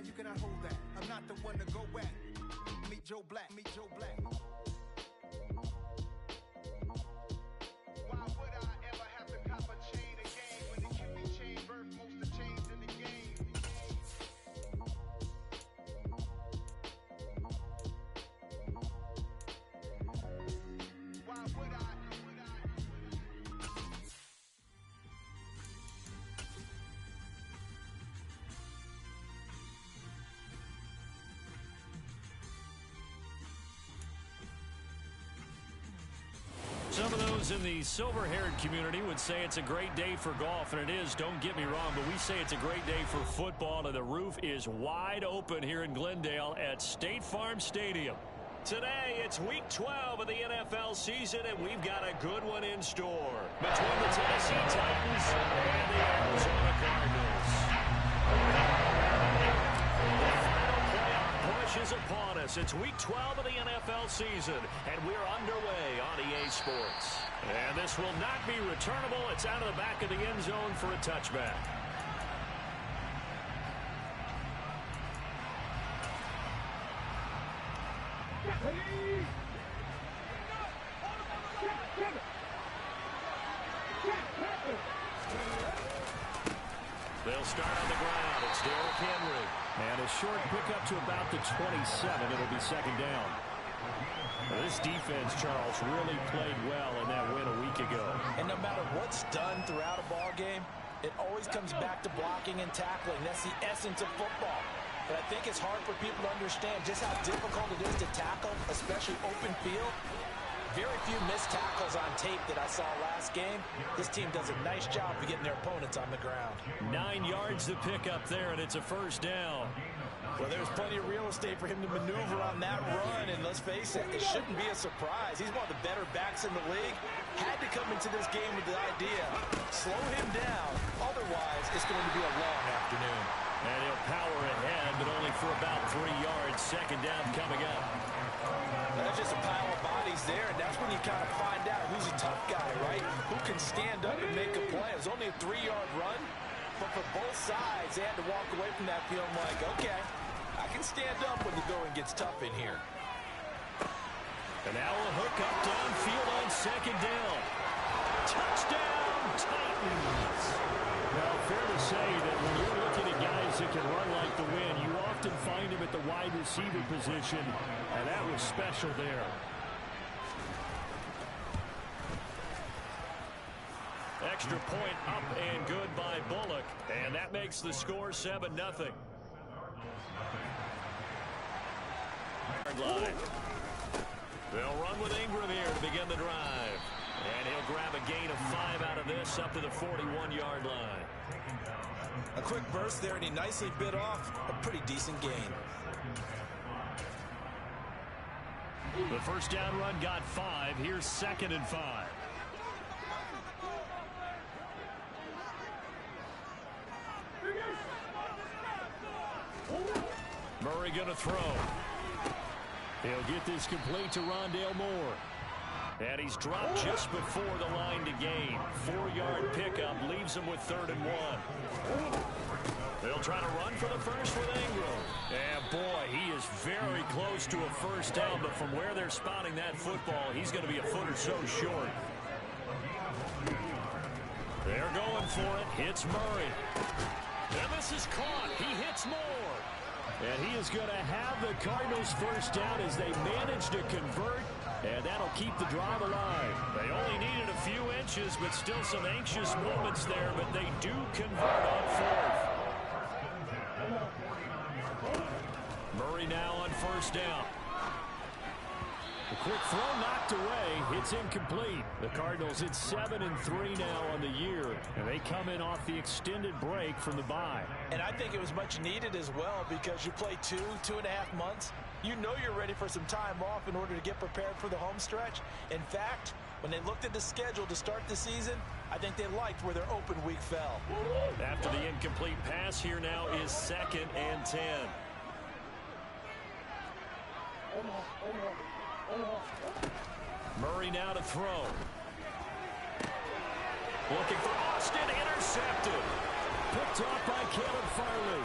you cannot hold that. I'm not the one to go back. Meet Joe Black, meet Joe Black. Why would I ever have to cop a chain again when it can be chain birth most of chains in the game? Why would I? Some of those in the silver-haired community would say it's a great day for golf, and it is, don't get me wrong, but we say it's a great day for football, and the roof is wide open here in Glendale at State Farm Stadium. Today, it's Week 12 of the NFL season, and we've got a good one in store between the Tennessee Titans and the Arizona Cardinals. Push is upon us. It's Week 12 of the NFL season, and we're underway on EA Sports. And this will not be returnable. It's out of the back of the end zone for a touchback. They'll start on the ground. It's Derrick Henry. And a short pickup to about the 27. It'll be second down. This defense, Charles, really played well in that win a week ago. And no matter what's done throughout a ball game, it always comes back to blocking and tackling. That's the essence of football. But I think it's hard for people to understand just how difficult it is to tackle, especially open field. Very few missed tackles on tape that I saw last game. This team does a nice job of getting their opponents on the ground. 9 yards to pick up there, and it's a first down. Well, there's plenty of real estate for him to maneuver on that run, and let's face it, it shouldn't be a surprise. He's one of the better backs in the league. Had to come into this game with the idea, slow him down, otherwise it's going to be a long afternoon. And he'll power ahead, but only for about 3 yards. Second down coming up. That's just a pile of bodies there, and that's when you kind of find out who's a tough guy, right? Who can stand up and make a play. It was only a 3-yard run, but for both sides, they had to walk away from that feeling like, okay, I can stand up when the going gets tough in here. And now a hook up downfield on second down. Touchdown, Titans! Now, fair to say that when you're looking at guys that can run like the wind, you often find him at the wide receiver position, and that was special there. Extra point up and good by Bullock, and that makes the score 7-0. They'll run with Ingram here to begin the drive. And he'll grab a gain of 5 out of this up to the 41-yard line. A quick burst there, and he nicely bit off a pretty decent gain. The first down run got 5. Here's 2nd and 5. Murray going to throw. He'll get this complete to Rondale Moore. And he's dropped just before the line to gain. 4-yard pickup leaves him with 3rd and 1. They'll try to run for the first with Ingram. And boy, he is very close to a first down, but from where they're spotting that football, he's going to be a foot or so short. They're going for it. Hits Murray. And this is caught. He hits Moore. And he is going to have the Cardinals first down as they manage to convert. And that'll keep the drive alive. They only needed a few inches, but still some anxious moments there. But they do convert on 4th. Murray now on first down. A quick throw knocked away. It's incomplete. The Cardinals hit 7-3 now on the year, and they come in off the extended break from the bye. And I think it was much needed as well because you play 2.5 months. You know you're ready for some time off in order to get prepared for the home stretch. In fact, when they looked at the schedule to start the season, I think they liked where their open week fell. After the incomplete pass, here now is 2nd and 10. Murray now to throw. Looking for Austin, intercepted. Picked off by Caleb Farley.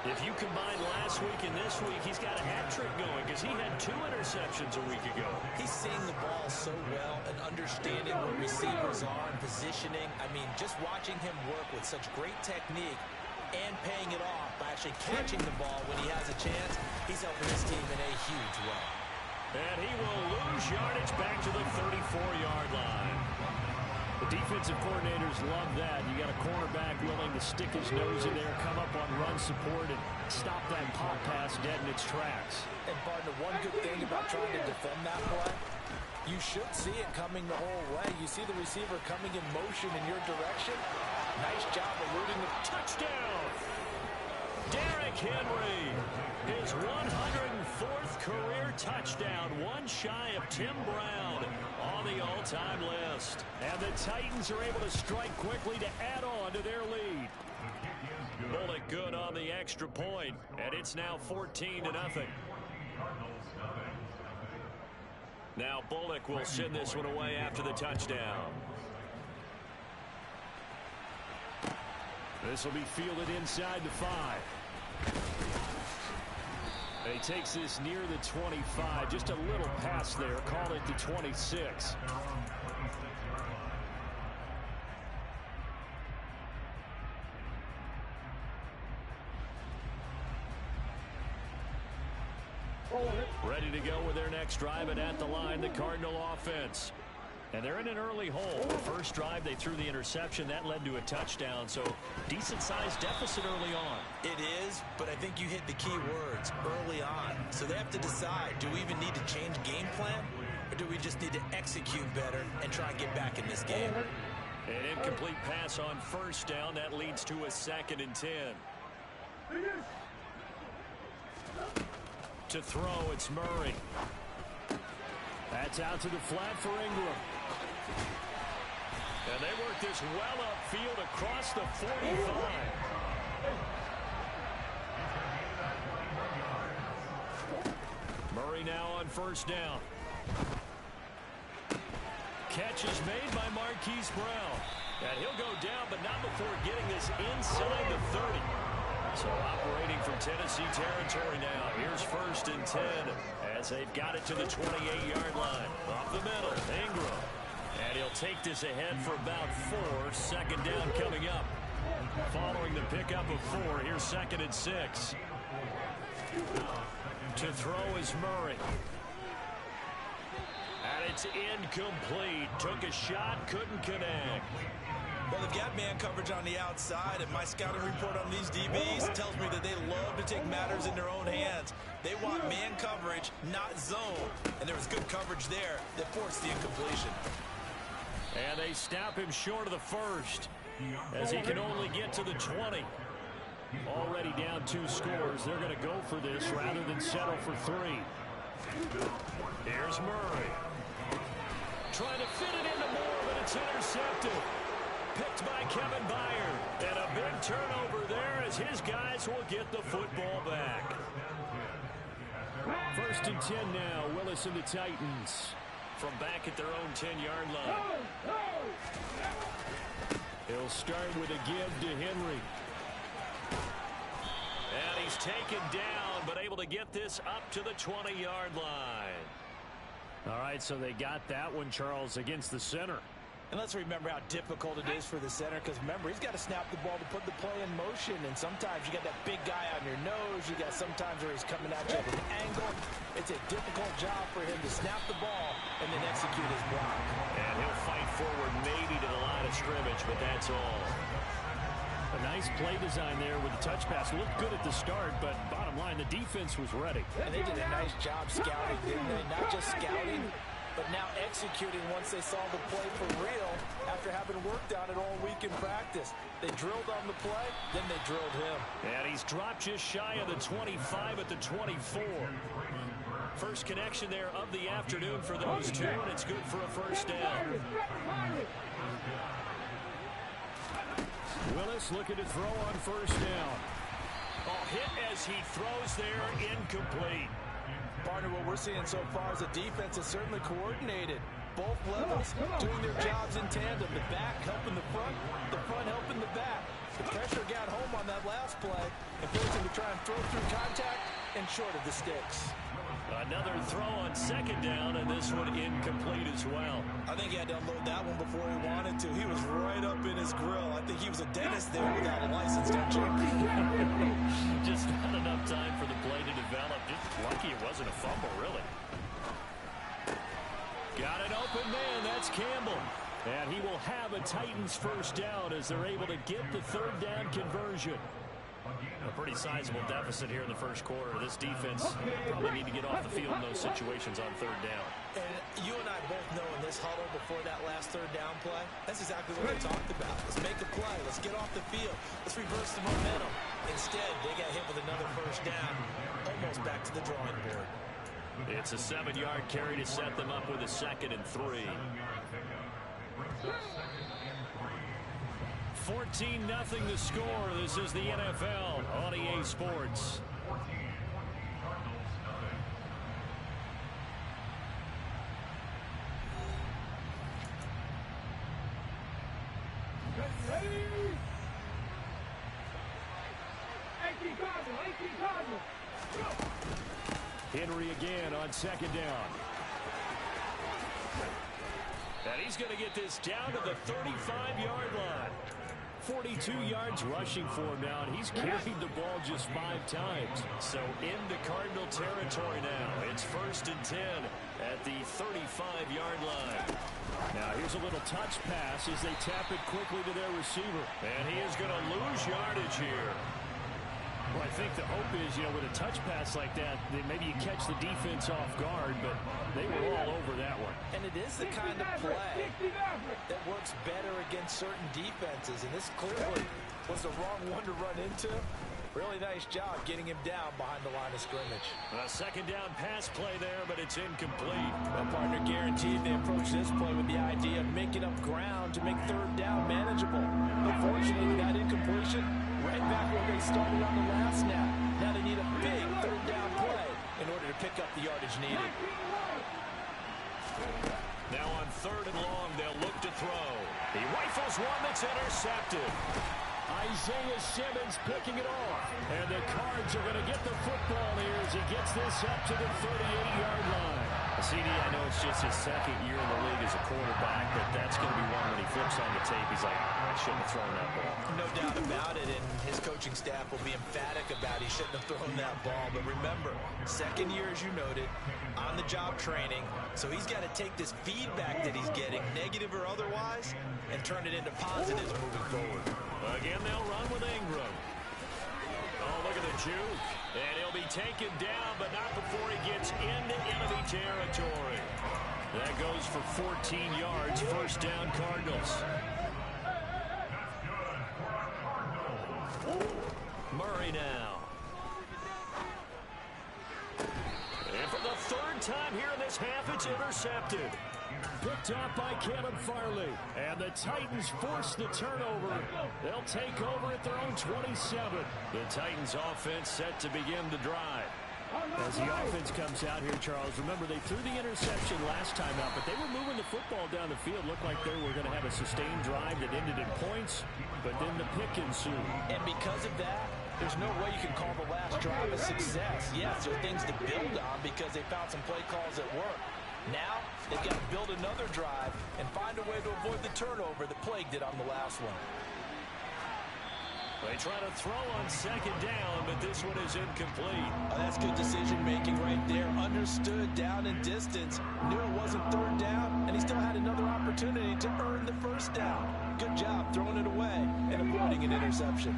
If you combine last week and this week, he's got a hat trick going because he had 2 interceptions a week ago. He's seeing the ball so well and understanding where receivers are and positioning. I mean, just watching him work with such great technique and paying it off by actually catching the ball when he has a chance, he's helping his team in a huge way. And he will lose yardage back to the 34-yard line. The defensive coordinators love that. You got a cornerback willing to stick his nose in there, come up on run support, and stop that pop pass dead in its tracks. And, partner, one good thing about trying to defend that play, you should see it coming the whole way. You see the receiver coming in motion in your direction. Nice job eluding the touchdown. Derrick Henry, his 104th career touchdown, one shy of Tim Brown on the all-time list. And the Titans are able to strike quickly to add on to their lead. Bullock good on the extra point, and it's now 14-0. Now Bullock will send this one away after the touchdown. This will be fielded inside the 5. He takes this near the 25, just a little pass there, call it the 26. Ready to go with their next drive, and at the line, the Cardinal offense. And they're in an early hole. The first drive, they threw the interception. That led to a touchdown, so decent-sized deficit early on. It is, but I think you hit the key words, early on. So they have to decide, do we even need to change game plan, or do we just need to execute better and try and get back in this game? An incomplete pass on first down. That leads to a 2nd and 10. To throw, it's Murray. That's out to the flat for Ingram. And they work this well upfield across the 45. Murray now on first down. Catch is made by Marquise Brown. And he'll go down, but not before getting this inside the 30. So operating from Tennessee territory now. Here's 1st and 10 as they've got it to the 28-yard line. Off the middle, Ingram. And he'll take this ahead for about 4. 2nd down coming up. Following the pickup of 4, here's 2nd and 6. To throw is Murray. And it's incomplete. Took a shot, couldn't connect. Well, they've got man coverage on the outside, and my scouting report on these DBs tells me that they love to take matters in their own hands. They want man coverage, not zone. And there was good coverage there that forced the incompletion. And they snap him short of the 1st as he can only get to the 20. Already down 2 scores. They're going to go for this rather than settle for 3. Here's Murray. Trying to fit it into Moore, but it's intercepted. Picked by Kevin Byard. And a big turnover there as his guys will get the football back. 1st and 10 now. Willis and the Titans from back at their own 10-yard line. He'll start with a give to Henry. And he's taken down, but able to get this up to the 20-yard line. All right, so they got that one, Charles, against the center. And let's remember how difficult it is for the center, because remember, he's got to snap the ball to put the play in motion, and sometimes you got that big guy on your nose. You got sometimes where he's coming at you at an angle. It's a difficult job for him to snap the ball and then execute his block. And he'll fight forward maybe to the line of scrimmage, but that's all. A nice play design there with the touch pass. Looked good at the start, but bottom line, the defense was ready. And they did a nice job scouting, didn't they? Not just scouting, but now executing once they saw the play for real after having worked on it all week in practice. They drilled on the play, then they drilled him. And he's dropped just shy of the 25 at the 24. First connection there of the afternoon for those two, and it's good for a 1st down. Willis looking to throw on 1st down. Oh, hit as he throws there, incomplete. Partner, what we're seeing so far is the defense is certainly coordinated. Both levels doing their jobs in tandem. The back helping the front helping the back. The pressure got home on that last play and forced him to try and throw through contact and short of the sticks. Another throw on second down, and this one incomplete as well. I think he had to unload that one before he wanted to. He was right up in his grill. I think he was a dentist there without a license, don't you? Just not enough time for the play to develop. Just lucky it wasn't a fumble, really. Got an open man. That's Campbell. And he will have a Titans first down as they're able to get the third down conversion. A pretty sizable deficit here in the first quarter. This defense probably need to get off the field in those situations on third down. And you and I both know in this huddle before that last third down play, that's exactly what they talked about. Let's make a play. Let's get off the field. Let's reverse the momentum. Instead, they got hit with another first down, almost back to the drawing board. It's a 7-yard carry to set them up with a 2nd and 3. 14-0 the score. This is the NFL on EA Sports. Henry again on second down. And he's going to get this down to the 35-yard line. 42 yards rushing for him now, and he's carried the ball just 5 times. So into Cardinal territory now. It's 1st and 10 at the 35-yard line. Now here's a little touch pass as they tap it quickly to their receiver. And he is going to lose yardage here. Well, I think the hope is, with a touch pass like that, maybe you catch the defense off guard, but they were all over that one. And it is the kind of play that works better against certain defenses, and this clearly was the wrong one to run into. Really nice job getting him down behind the line of scrimmage. A second down pass play there, but it's incomplete. Well, partner, guaranteed they approach this play with the idea of making up ground to make third down manageable. Unfortunately, that incompletion right back where they started on the last snap. Now they need a big third down play in order to pick up the yardage needed. Now on 3rd and long, they'll look to throw. He rifles one that's intercepted. Isaiah Simmons picking it off. And the Cards are going to get the football here as he gets this up to the 38-yard line. CD, I know it's just his 2nd year in the league as a quarterback, but that's going to be one when he flips on the tape. He's like, I shouldn't have thrown that ball. No doubt about it, and his coaching staff will be emphatic about he shouldn't have thrown that ball. But remember, 2nd year, as you noted, on-the-job training, so he's got to take this feedback that he's getting, negative or otherwise, and turn it into positives moving forward. Again, they'll run with Ingram. Oh, look at the juke. And he'll be taken down, but not before he gets into enemy territory. That goes for 14 yards. First down, Cardinals. Murray now. And for the 3rd time here in this half, it's intercepted. Picked up by Caleb Farley. And the Titans force the turnover. They'll take over at their own 27. The Titans offense set to begin the drive. As the offense comes out here, Charles, remember they threw the interception last time out, but they were moving the football down the field. Looked like they were going to have a sustained drive that ended in points, but then the pick ensued. And because of that, there's no way you can call the last drive a success. Yes, there are things to build on because they found some play calls that work. Now, they've got to build another drive and find a way to avoid the turnover that plagued it on the last one. They try to throw on 2nd down, but this one is incomplete. Oh, that's good decision-making right there. Understood down and distance. Knew it wasn't 3rd down, and he still had another opportunity to earn the 1st down. Good job throwing it away and avoiding an interception.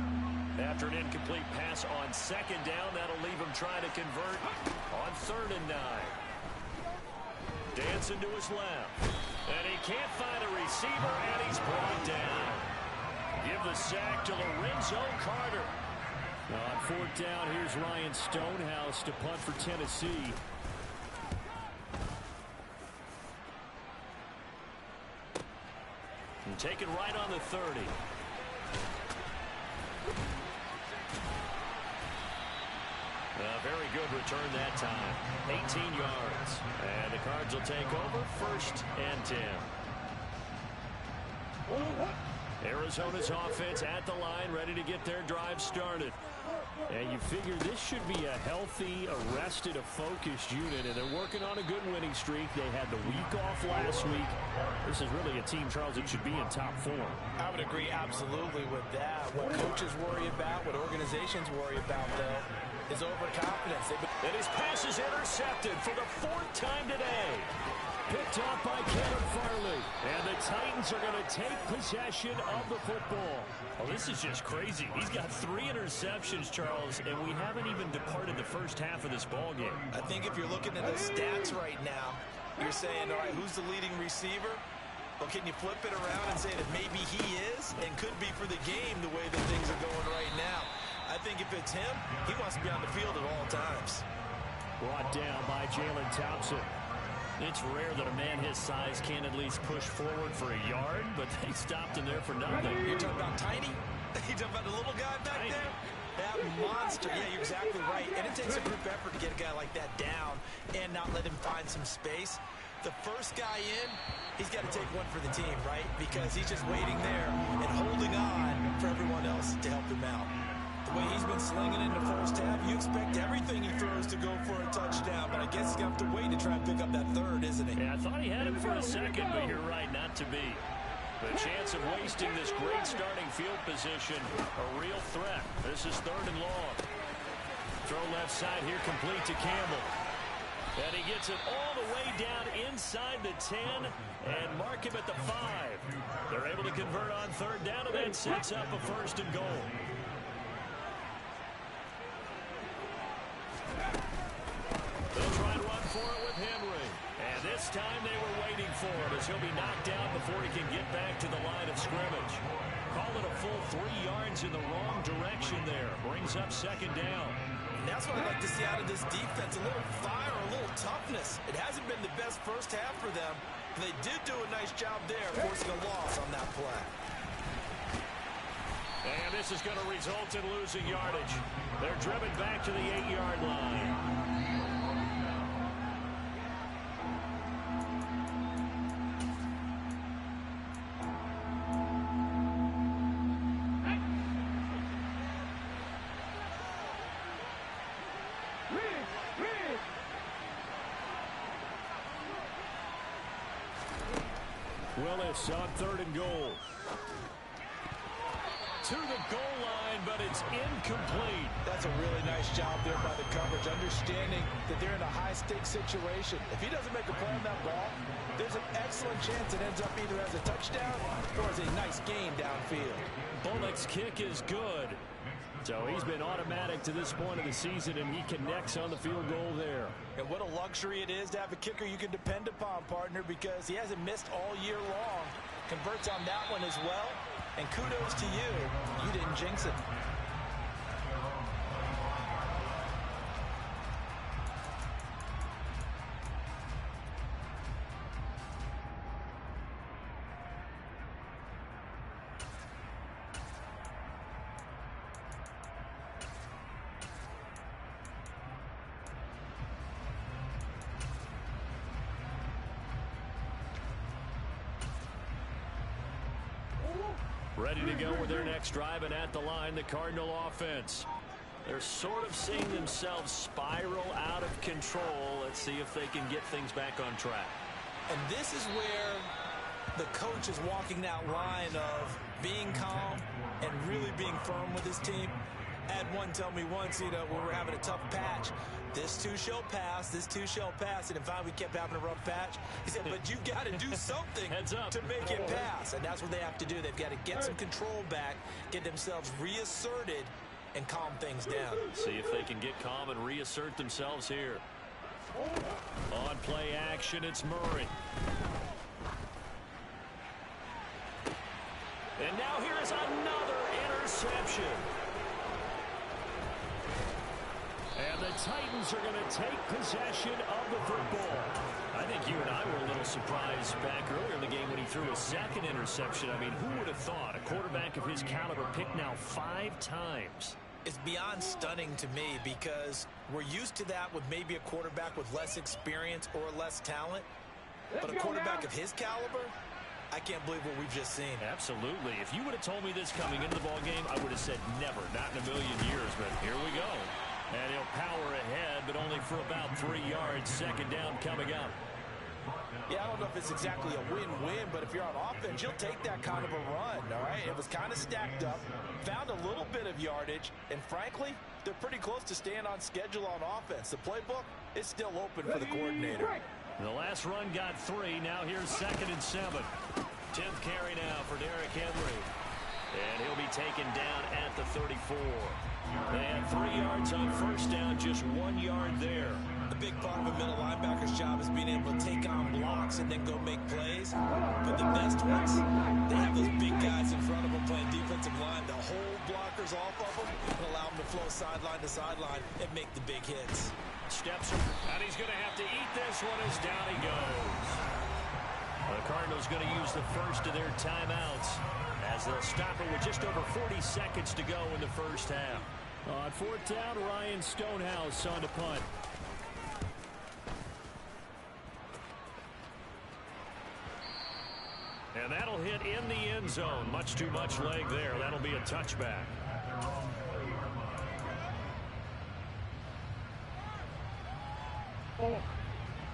After an incomplete pass on 2nd down, that'll leave him trying to convert on 3rd and 9. Dancing to his left. And he can't find a receiver, and he's brought down. Give the sack to Lorenzo Carter. Now on 4th down, here's Ryan Stonehouse to punt for Tennessee. And taken right on the 30. Very good return that time. 18 yards. And the Cards will take over 1st and 10. Arizona's offense at the line, ready to get their drive started. And you figure this should be a healthy, arrested, a focused unit, and they're working on a good winning streak. They had the week off last week. This is really a team, Charles, that should be in top form. I would agree absolutely with that. What coaches worry about, what organizations worry about, though, is overconfidence. And his pass is intercepted for the 4th time today. Picked off by Kevin Farley. And the Titans are going to take possession of the football. Oh, this is just crazy. He's got 3 interceptions, Charles, and we haven't even departed the first half of this ball game. I think if you're looking at the stats right now, you're saying, all right, who's the leading receiver? Well, can you flip it around and say that maybe he is and could be for the game the way that things are going right now? I think if it's him, he wants to be on the field at all times. Brought down by Jalen Thompson. It's rare that a man his size can at least push forward for a yard, but they stopped him there for nothing. You're talking about tiny? You're talking about the little guy back there? That monster. Yeah, you're exactly right. And it takes a group effort to get a guy like that down and not let him find some space. The first guy in, he's got to take one for the team, right? Because he's just waiting there and holding on for everyone else to help him out. The way he's been slinging in the first half, you expect everything he throws to go for a touchdown, but I guess he's going to have to wait to try and pick up that third, isn't he? Yeah, I thought he had him for a second, but you're right, not to be. The chance of wasting this great starting field position, a real threat. This is 3rd and long. Throw left side here, complete to Campbell. And he gets it all the way down inside the 10 and mark him at the 5. They're able to convert on 3rd down, and that sets up a 1st and goal. They'll try and run for it with Henry. And this time they were waiting for it as he'll be knocked down before he can get back to the line of scrimmage. Call it a full 3 yards in the wrong direction there. Brings up 2nd down. And that's what I like to see out of this defense. A little fire, a little toughness. It hasn't been the best first half for them. But they did do a nice job there, forcing a loss on that play. And this is going to result in losing yardage. They're driven back to the 8-yard line. Willis on 3rd and goal. To the goal line, but it's incomplete. That's a really nice job there by the coverage, understanding that they're in a high-stakes situation. If he doesn't make a play on that ball, there's an excellent chance it ends up either as a touchdown or as a nice gain downfield. Bullock's kick is good. So he's been automatic to this point of the season, and he connects on the field goal there. And what a luxury it is to have a kicker you can depend upon, partner, because he hasn't missed all year long. Converts on that one as well. And kudos to you. You didn't jinx it. Ready to go with their next drive, and at the line, the Cardinal offense. They're sort of seeing themselves spiral out of control. Let's see if they can get things back on track. And this is where the coach is walking that line of being calm and really being firm with his team. I had one tell me once, when we're having a tough patch, this too shall pass, this too shall pass. And in fact, we kept having a rough patch. He said, but you've got to do something to make it pass. And that's what they have to do. They've got to get some control back, get themselves reasserted, and calm things down. See if they can get calm and reassert themselves here. On play action, it's Murray. And now here is another interception. And the Titans are going to take possession of the football. I think you and I were a little surprised back earlier in the game when he threw a 2nd interception. I mean, who would have thought a quarterback of his caliber picked now 5 times? It's beyond stunning to me because we're used to that with maybe a quarterback with less experience or less talent. But a quarterback of his caliber, I can't believe what we've just seen. Absolutely. If you would have told me this coming into the ball game, I would have said never, not in a million years. But here we go. And he'll power ahead, but only for about 3 yards. Second down coming up. Yeah, I don't know if it's exactly a win-win, but if you're on offense, you'll take that kind of a run, all right? It was kind of stacked up, found a little bit of yardage, and frankly, they're pretty close to staying on schedule on offense. The playbook is still open for the coordinator. The last run got 3. Now here's 2nd and 7. 10th carry now for Derrick Henry. And he'll be taken down at the 34. They had 3 yards on first down, just 1 yard there. A big part of a middle linebacker's job is being able to take on blocks and then go make plays. But the best ones, they have those big guys in front of them playing defensive line. They'll hold blockers off of them and allow them to flow sideline to sideline and make the big hits. Steps him, and he's going to have to eat this one as down he goes. The Cardinals going to use the first of their timeouts as they'll stop it with just over 40 seconds to go in the first half. On 4th down, Ryan Stonehouse on to punt. And that'll hit in the end zone. Much too much leg there. That'll be a touchback.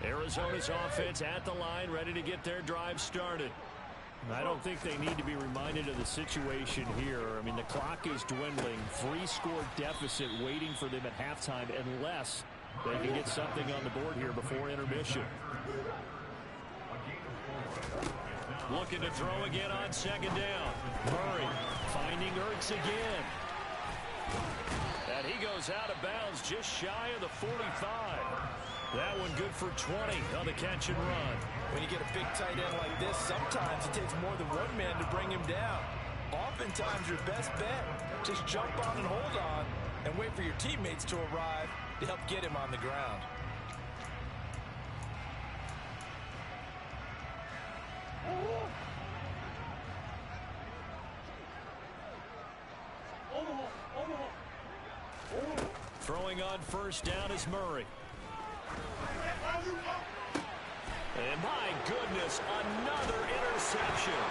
Arizona's offense at the line, ready to get their drive started. I don't think they need to be reminded of the situation here. I mean, the clock is dwindling. 3-score deficit waiting for them at halftime unless they can get something on the board here before intermission. Looking to throw again on 2nd down. Murray finding Ertz again. And he goes out of bounds just shy of the 45. That one good for 20 on the catch and run. When you get a big tight end like this, sometimes it takes more than one man to bring him down. Oftentimes your best bet, just jump on and hold on and wait for your teammates to arrive to help get him on the ground. Throwing on first down is Murray. And my goodness, another interception.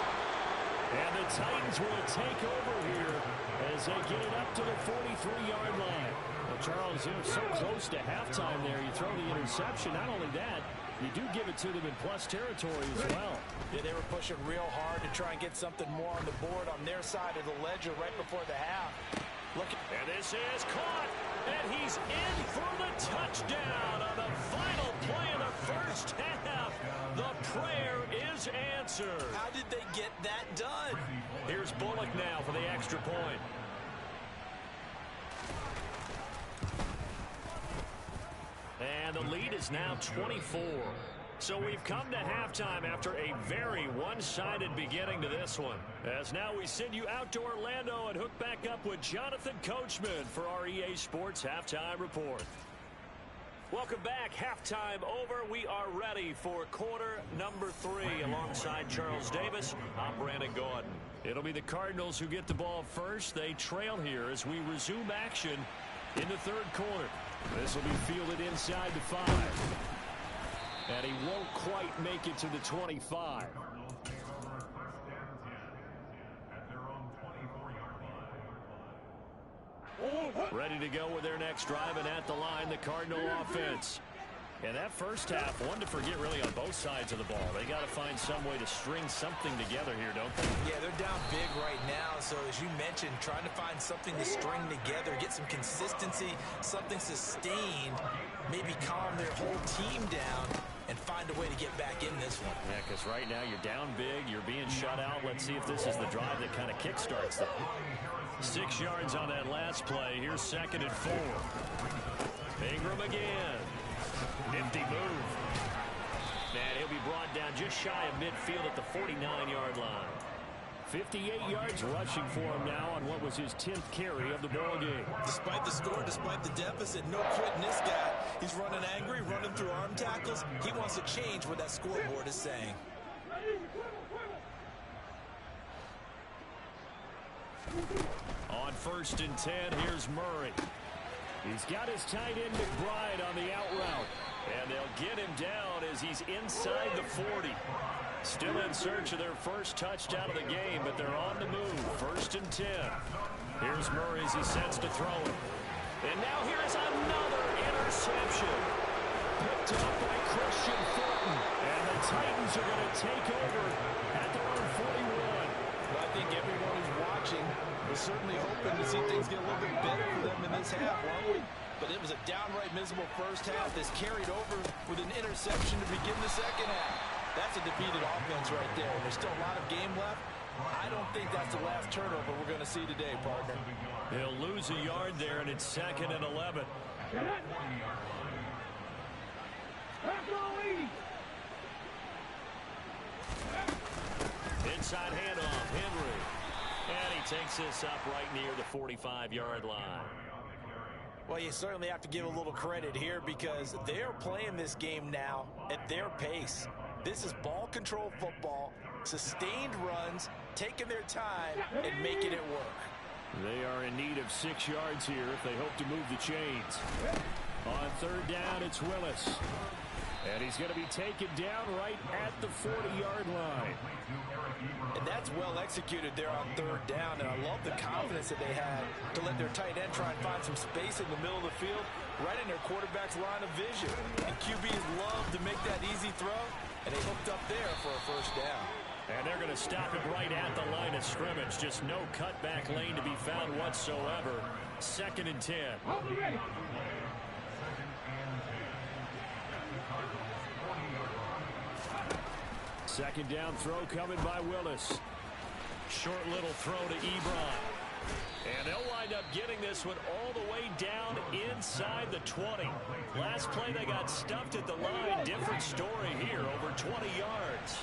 And the Titans will take over here as they get it up to the 43-yard line. Well, Charles, you're so close to halftime there. You throw the interception. Not only that, you do give it to them in plus territory as well. Yeah, they were pushing real hard to try and get something more on the board on their side of the ledger right before the half. And this is caught, and he's in for the touchdown on the final play of the first half. The prayer is answered. How did they get that done? Here's Bullock now for the extra point. And the lead is now 24. So we've come to halftime after a very one-sided beginning to this one. As now we send you out to Orlando and hook back up with Jonathan Coachman for our EA Sports Halftime Report. Welcome back. Halftime over. We are ready for quarter number 3 alongside Charles Davis. I'm Brandon Gordon. It'll be the Cardinals who get the ball first. They trail here as we resume action in the 3rd quarter. This will be fielded inside the 5. And he won't quite make it to the 25. Ready to go with their next drive, and at the line, the Cardinal offense. And that first half, one to forget really on both sides of the ball. They got to find some way to string something together here, don't they? Yeah, they're down big right now. So as you mentioned, trying to find something to string together, get some consistency, something sustained, maybe calm their whole team down and find a way to get back in this one. Yeah, because right now you're down big, you're being shut out. Let's see if this is the drive that kind of kickstarts them. 6 yards on that last play. Here's 2nd and 4. Ingram again. Nifty move. And he'll be brought down just shy of midfield at the 49-yard line. 58 yards rushing for him now on what was his 10th carry of the ball game. Despite the score, despite the deficit, no quitting this guy. He's running angry, running through arm tackles. He wants to change what that scoreboard is saying. On 1st and 10, here's Murray. He's got his tight end McBride on the out route. And they'll get him down as he's inside the 40. Still in search of their first touchdown of the game, but they're on the move. 1st and 10. Here's Murray as he sets to throw it. And now here's another interception. Picked up by Christian Fulton. And the Titans are going to take over at their own 41. Well, I think everyone who's watching was certainly hoping to see things get a little bit better for them in this half, weren't we? But it was a downright miserable first half that's carried over with an interception to begin the second half. That's a defeated offense right there. There's still a lot of game left. I don't think that's the last turnover we're going to see today, partner. He'll lose a yard there, and it's 2nd and 11. Inside handoff, Henry. And he takes this up right near the 45-yard line. Well, you certainly have to give a little credit here because they're playing this game now at their pace. This is ball control football, sustained runs, taking their time, and making it work. They are in need of 6 yards here if they hope to move the chains. On 3rd down, it's Willis. And he's going to be taken down right at the 40-yard line. And that's well executed there on 3rd down. And I love the confidence that they had to let their tight end try and find some space in the middle of the field, right in their quarterback's line of vision. And QBs love to make that easy throw, and they hooked up there for a 1st down. And they're going to stop it right at the line of scrimmage. Just no cutback lane to be found whatsoever. 2nd and 10. 2nd down throw coming by Willis. Short little throw to Ebron. And they'll wind up getting this one all the way down inside the 20. Last play they got stuffed at the line. Different story here, over 20 yards.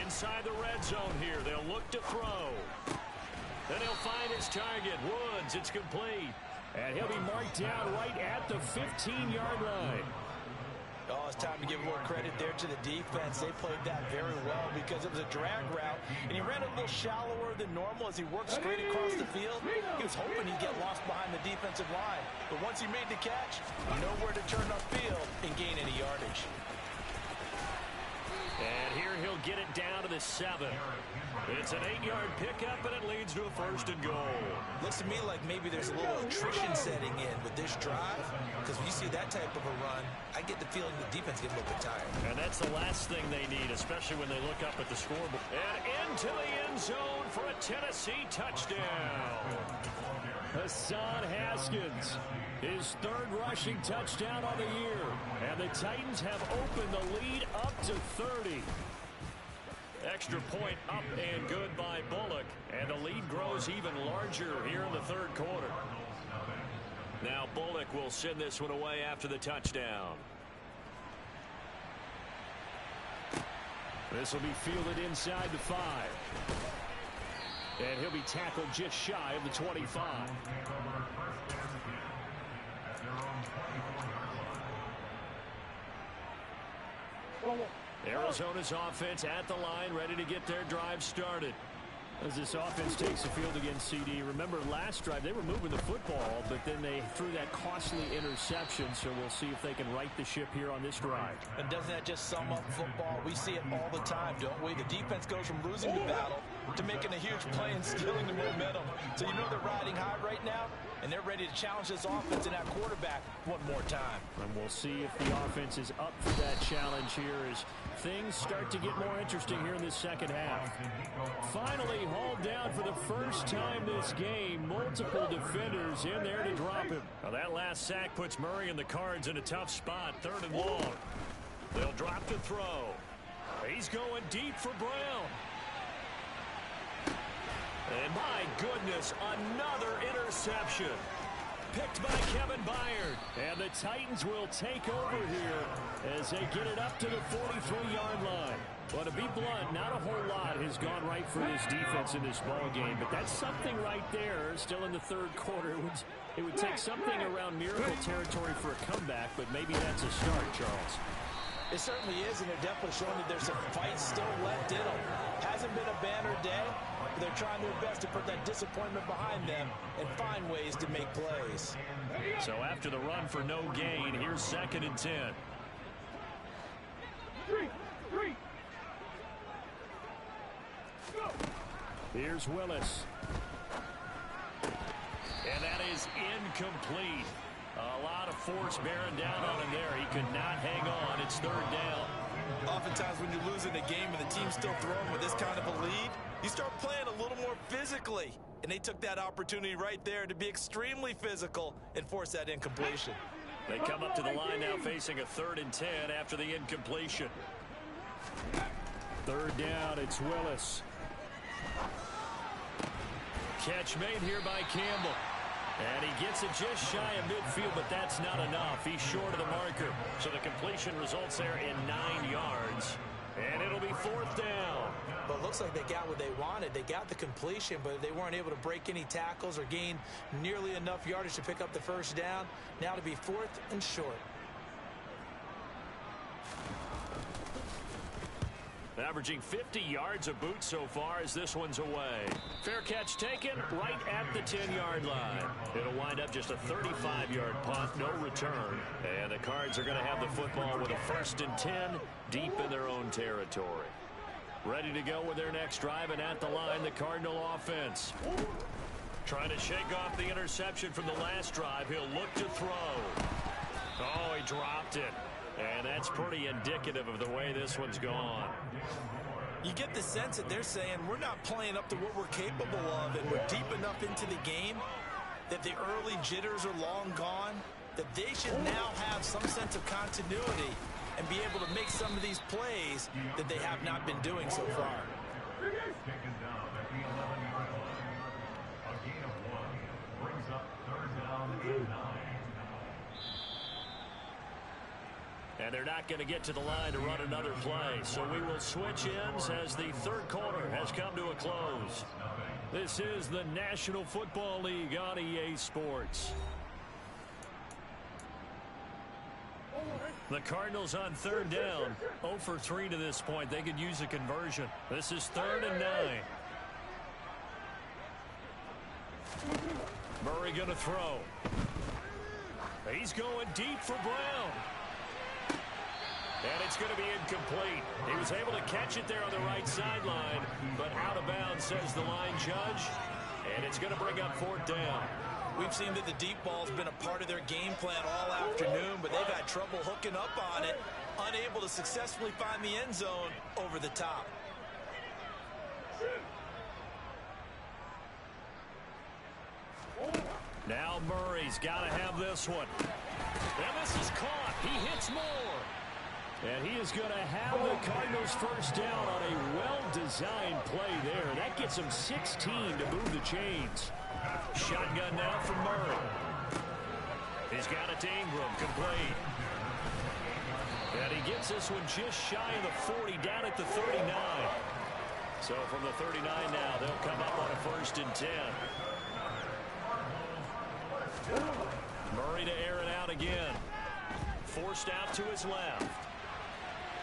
Inside the red zone here, they'll look to throw. Then he'll find his target, Woods. It's complete. And he'll be marked down right at the 15-yard line. Oh, it's time to give a little credit there to the defense. They played that very well because it was a drag route, and he ran a little shallower than normal as he worked straight across the field. He was hoping he'd get lost behind the defensive line, but once he made the catch, nowhere to turn upfield and gain any yardage. And here he'll get it down to the 7. It's an 8-yard pickup, and it leads to a 1st and goal. Looks to me like maybe there's a little attrition setting in with this drive, because when you see that type of a run, I get the feeling the defense gets a little bit tired. And that's the last thing they need, especially when they look up at the scoreboard. And into the end zone for a Tennessee touchdown. Hassan Haskins, his 3rd rushing touchdown on the year. And the Titans have opened the lead up to 30. Extra point up and good by Bullock. And the lead grows even larger here in the 3rd quarter. Now Bullock will send this one away after the touchdown. This will be fielded inside the 5. And he'll be tackled just shy of the 25. Arizona's offense at the line, ready to get their drive started. As this offense takes the field against CD. Remember last drive, they were moving the football, but then they threw that costly interception, so we'll see if they can right the ship here on this drive. And doesn't that just sum up football? We see it all the time, don't we? The defense goes from losing the battle to making a huge play and stealing the momentum. So you know they're riding high right now, and they're ready to challenge this offense and that quarterback one more time. And we'll see if the offense is up for that challenge here as things start to get more interesting here in this second half. Finally hauled down for the first time this game. Multiple defenders in there to drop him. Now that last sack puts Murray and the Cards in a tough spot. 3rd and long. They'll drop to throw. He's going deep for Brown. And my goodness, another interception. Picked by Kevin Byard. And the Titans will take over here as they get it up to the 43-yard line. Well, to be blunt, not a whole lot has gone right for this defense in this ball game, but that's something right there. Still in the 3rd quarter. It would take something around miracle territory for a comeback, but maybe that's a start, Charles. It certainly is, and they're definitely showing that there's some fight still left in them. Hasn't been a banner day, but they're trying their best to put that disappointment behind them and find ways to make plays. So after the run for no gain, here's 2nd and 10. Here's Willis. And that is incomplete. A lot of force bearing down on him there. He could not hang on. It's third down. Oftentimes when you're losing a game and the team's still throwing with this kind of a lead, you start playing a little more physically. And they took that opportunity right there to be extremely physical and force that incompletion. They come up to the line now facing a 3rd and 10 after the incompletion. Third down, it's Willis. Catch made here by Campbell. And he gets it just shy of midfield, but that's not enough. He's short of the marker. So the completion results there in 9 yards. And it'll be 4th down. But it looks like they got what they wanted. They got the completion, but they weren't able to break any tackles or gain nearly enough yardage to pick up the first down. Now to be 4th and short. Averaging 50 yards a boot so far as this one's away. Fair catch taken right at the 10-yard line. It'll wind up just a 35-yard punt, no return. And the Cards are going to have the football with a 1st and 10 deep in their own territory. Ready to go with their next drive, and at the line, the Cardinal offense. Trying to shake off the interception from the last drive. He'll look to throw. Oh, he dropped it. And that's pretty indicative of the way this one's gone. You get the sense that they're saying we're not playing up to what we're capable of, and we're deep enough into the game that the early jitters are long gone, that they should now have some sense of continuity and be able to make some of these plays that they have not been doing so far. Taken down at the 11-yard line. A gain of 1 brings up 3rd down and 9. And they're not going to get to the line to run another play. So we will switch ends as the 3rd quarter has come to a close. This is the National Football League on EA Sports. The Cardinals on 3rd down. 0 for 3 to this point. They could use a conversion. This is 3rd and 9. Murray going to throw. He's going deep for Brown. And it's going to be incomplete. He was able to catch it there on the right sideline, but out of bounds, says the line judge. And it's going to bring up 4th down. We've seen that the deep ball's been a part of their game plan all afternoon, but they've had trouble hooking up on it, unable to successfully find the end zone over the top. Now Murray's got to have this one. And this is caught. He hits more. And he is going to have the Cardinals first down on a well-designed play there. That gets him 16 to move the chains. Shotgun now from Murray. He's got it to Ingram, complete. And he gets this one just shy of the 40, down at the 39. So from the 39 now, they'll come up on a 1st and 10. Murray to air it out again. Forced out to his left.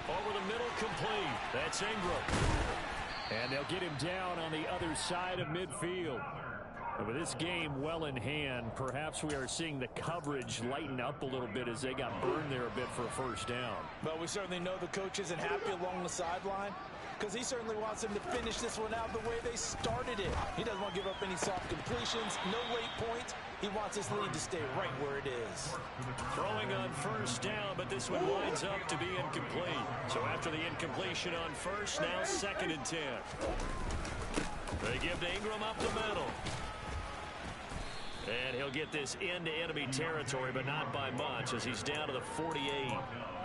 Over the middle, complete. That's Ingram. And they'll get him down on the other side of midfield. And with this game well in hand, perhaps we are seeing the coverage lighten up a little bit as they got burned there a bit for a first down. Well, we certainly know the coach isn't happy along the sideline because he certainly wants them to finish this one out the way they started it. He doesn't want to give up any soft completions, no late points. He wants his lead to stay right where it is. Throwing on first down, but this one winds up to be incomplete. So after the incompletion on first, now 2nd and 10. They give to Ingram up the middle. And he'll get this into enemy territory, but not by much as he's down to the 48.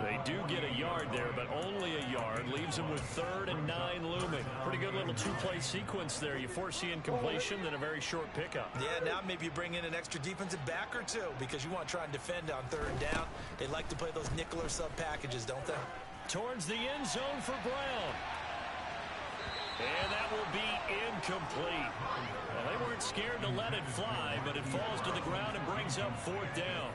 They do get a yard there, but only a yard. Leaves him with 3rd and 9 looming. Pretty good little 2-play sequence there. You force the incompletion, then a very short pickup. Yeah, now maybe you bring in an extra defensive back or two because you want to try and defend on 3rd down. They like to play those nickel or sub packages, don't they? Towards the end zone for Brown. And that will be incomplete. Well, they weren't scared to let it fly, but it falls to the ground and brings up 4th down.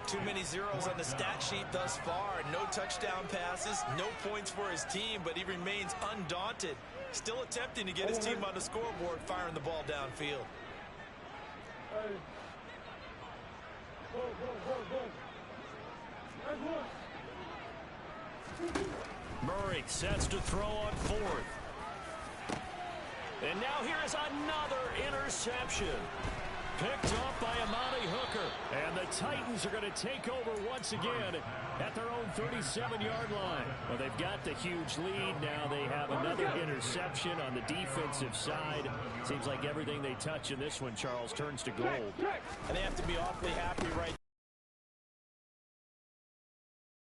Too many zeros on the stat sheet thus far. No touchdown passes, no points for his team, but he remains undaunted. Still attempting to get his team on the scoreboard, firing the ball downfield. Murray sets to throw on 4th. And now here is another interception. Picked off by Amani Hooker. And the Titans are going to take over once again at their own 37-yard line. Well, they've got the huge lead. Now they have another interception on the defensive side. Seems like everything they touch in this one, Charles, turns to gold. And they have to be awfully happy right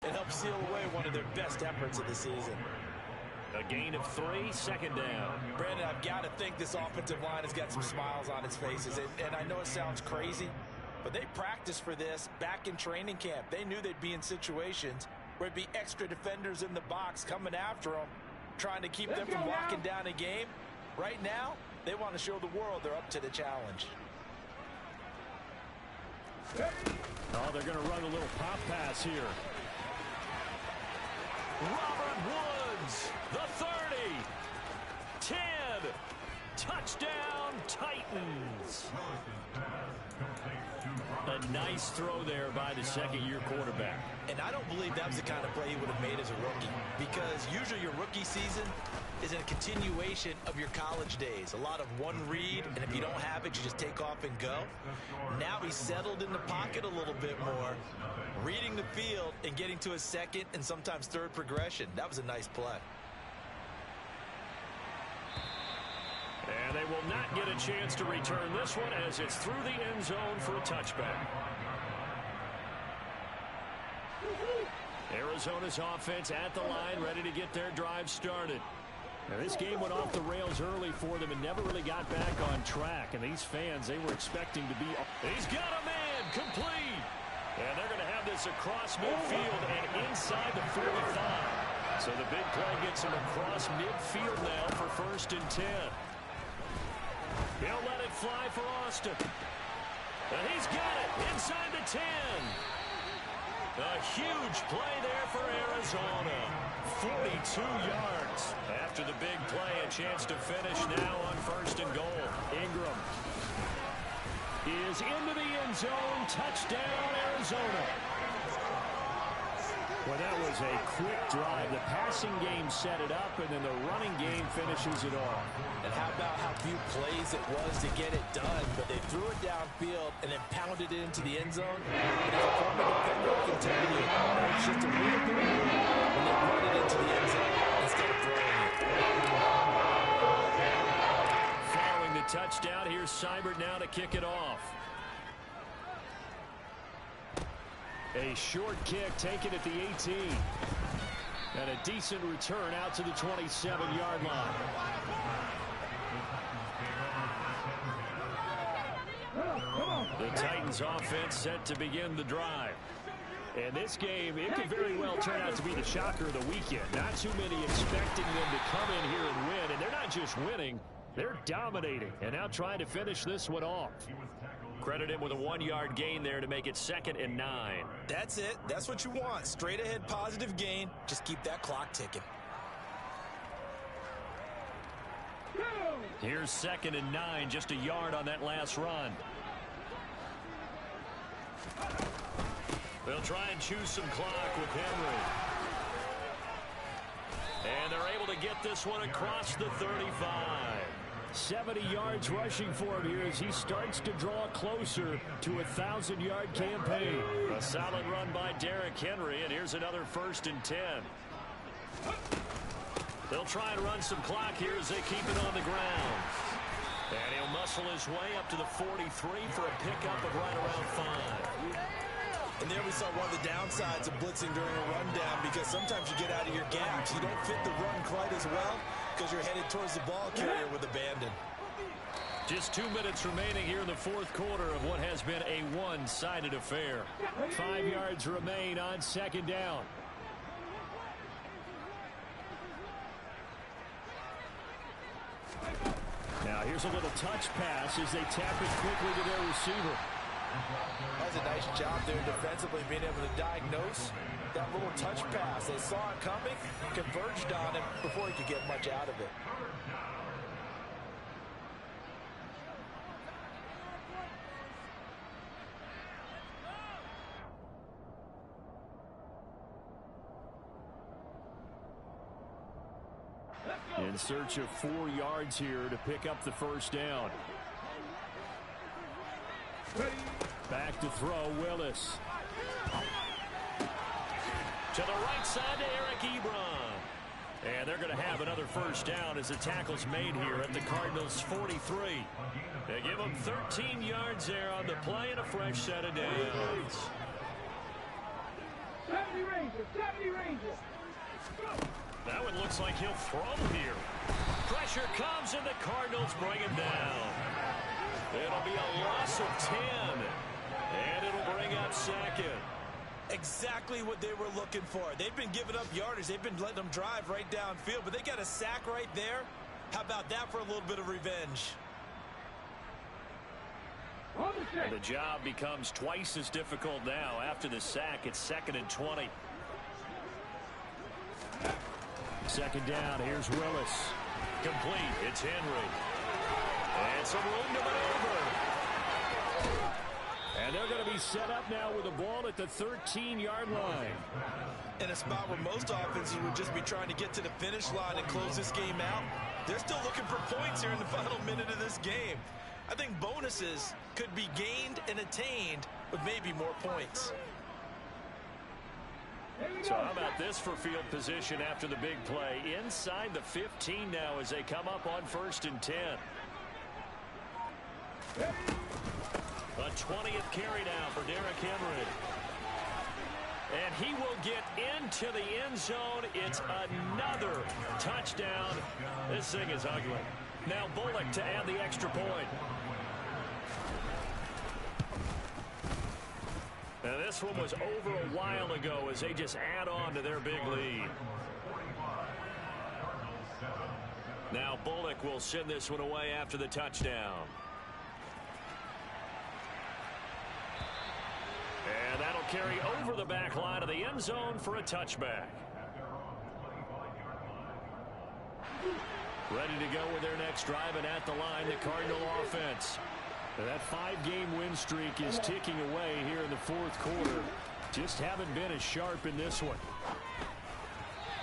now. It helps seal away one of their best efforts of the season. A gain of 3, second down. Brandon, I've got to think this offensive line has got some smiles on its faces. And I know it sounds crazy, but they practiced for this back in training camp. They knew they'd be in situations where it'd be extra defenders in the box coming after them, trying to keep them from locking down a game. Right now, they want to show the world they're up to the challenge. Oh, they're going to run a little pop pass here. Robert Woods, the 30, 10, touchdown Titans. A nice throw there by the second-year quarterback. And I don't believe that was the kind of play he would have made as a rookie, because usually your rookie season is a continuation of your college days. A lot of one read, and if you don't have it, you just take off and go. Now he's settled in the pocket a little bit more, reading the field and getting to a second and sometimes third progression. That was a nice play. And they will not get a chance to return this one as it's through the end zone for a touchback. Arizona's offense at the line, ready to get their drive started. Now, this game went off the rails early for them and never really got back on track. And these fans, they were expecting to be... He's got a man, complete. And they're going to have this across midfield and inside the 45. So the big play gets him across midfield now for 1st and 10. He'll let it fly for Austin. And he's got it inside the 10. A huge play there for Arizona. 42 yards. After the big play, a chance to finish now on 1st and goal. Ingram is into the end zone. Touchdown, Arizona. Well, that was a quick drive. The passing game set it up, and then the running game finishes it off. And how about how few plays it was to get it done, but they threw it downfield and then pounded it into the end zone. And as a former defender, I can tell you, it's just a little bit more when they run it into the end zone instead of throwing it. Following the touchdown, here's Seibert now to kick it off. A short kick taken at the 18. And a decent return out to the 27-yard line. The Titans offense set to begin the drive. And this game, it could very well turn out to be the shocker of the weekend. Not too many expecting them to come in here and win. And they're not just winning, they're dominating. And now trying to finish this one off. Credit him with a 1-yard gain there to make it 2nd and 9. That's it. That's what you want. Straight ahead positive gain. Just keep that clock ticking. Here's 2nd and 9, just a yard on that last run. They'll try and choose some clock with Henry. And they're able to get this one across the 35. 70 yards rushing for him here as he starts to draw closer to a 1,000-yard campaign. A solid run by Derrick Henry, and here's another 1st and 10. They'll try and run some clock here as they keep it on the ground. And he'll muscle his way up to the 43 for a pickup of right around 5. And there we saw one of the downsides of blitzing during a rundown, because sometimes you get out of your gaps. You don't fit the run quite as well because you're headed towards the ball carrier with abandon. Just 2 minutes remaining here in the 4th quarter of what has been a one-sided affair. 5 yards remain on 2nd down. Now here's a little touch pass as they tap it quickly to their receiver. That was a nice job there defensively, being able to diagnose that little touch pass. They saw it coming, converged on him before he could get much out of it. Let's go! In search of 4 yards here to pick up the first down. Back to throw, Willis. To the right side to Eric Ebron. And they're going to have another first down as the tackle's made here at the Cardinals' 43. They give them 13 yards there on the play and a fresh set of downs. 70 Rangers, 70 Rangers. That one looks like he'll throw here. Pressure comes and the Cardinals bring him down. It'll be a loss of 10. And it'll bring up second. Exactly what they were looking for. They've been giving up yardage. They've been letting them drive right downfield, but they got a sack right there. How about that for a little bit of revenge? And the job becomes twice as difficult now. After the sack, it's 2nd and 20. Second down, here's Willis. Complete, it's Henry. And some room to maneuver. And they're going to be set up now with the ball at the 13-yard line. In a spot where most offenses would just be trying to get to the finish line and close this game out, they're still looking for points here in the final minute of this game. I think bonuses could be gained and attained with maybe more points. So how about this for field position after the big play? Inside the 15 now as they come up on 1st and 10. A 20th carry now for Derrick Henry. And he will get into the end zone. It's another touchdown. This thing is ugly. Now Bullock to add the extra point. Now this one was over a while ago as they just add on to their big lead. Now Bullock will send this one away after the touchdown. And that'll carry over the back line of the end zone for a touchback. Ready to go with their next drive, and at the line, the Cardinal offense. Now that 5-game win streak is ticking away here in the 4th quarter. Just haven't been as sharp in this one.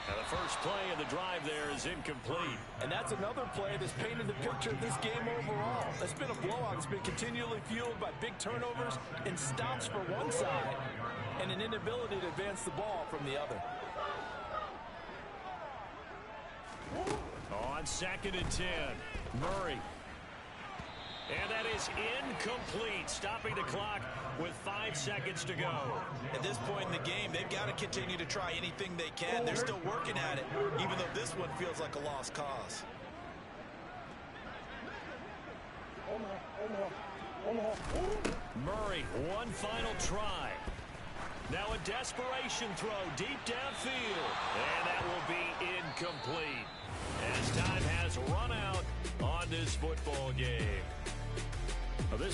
Now the first play of the drive there is incomplete. And that's another play that's painted the picture of this game overall. It's been a blowout. It's been continually fueled by big turnovers and stops for one side and an inability to advance the ball from the other. On 2nd and 10, Murray. And that is incomplete, stopping the clock with 5 seconds to go. At this point in the game, they've got to continue to try anything they can. They're still working at it, even though this one feels like a lost cause. Murray, one final try. Now a desperation throw deep downfield. And that will be incomplete as time has run out on this football game. Now this